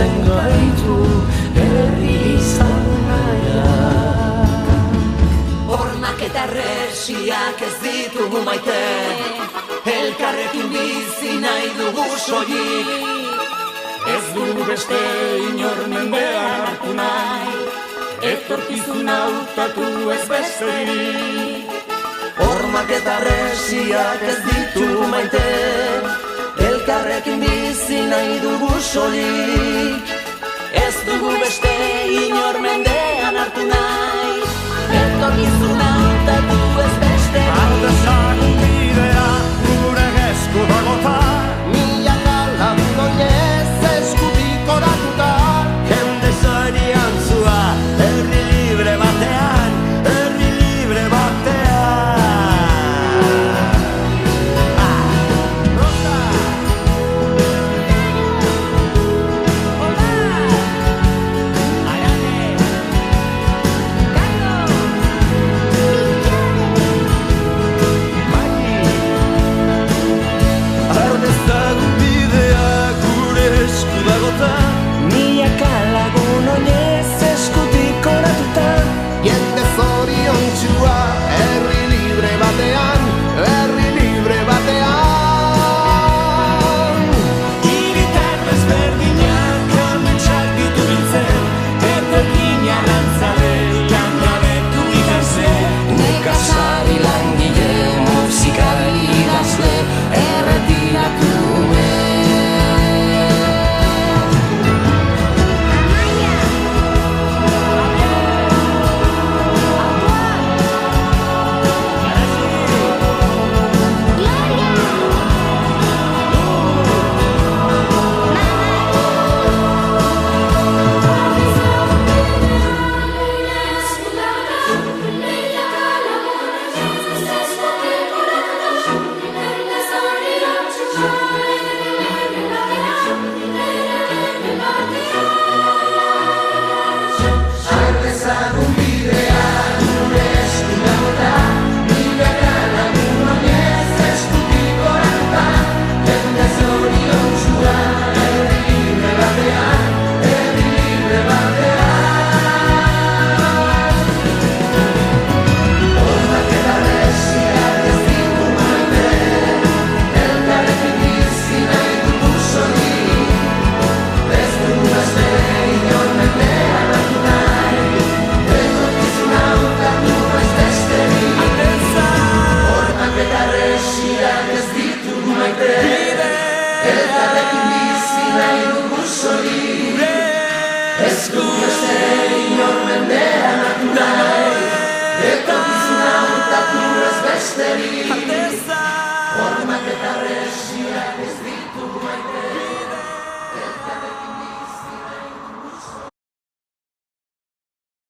lotzen gaitu herri izan naia. Hormak eta resiak ez ditugu maite, elkarrekin bizi nahi dugu soilik. Ez dugu beste inor mendean hartu nahi, etorkizuna hautatu ez besterik. Hormak eta resiak ez ditugu maite, elkarrekin bizi nahi dugu soilik. Ez dugu beste inor mendean hartu nahi, etorkizuna hautatu ez besterik. Aldezagun bidea gure esku dagota, Milaka lagun oinez eskutik oratuta, jende zorian zua, herri libre batean, herri libre batean. Ardezagun bidea gure esku dagota, milaka lagun oinez eskutik oratuta, jende zoriontsua herri libre batean, herri libre batean. Hiritar desberdinak ametsak ditu biltzen, etorkina lantzabeian gabetu ikasen. Nekazari langile, musikari idazle, erretiratu elkarrekin bizi nahi dugu soilik. Ez dugu beste inor mendean hartu nahi, etorkizuna hautatu ez besterik. Hormak eta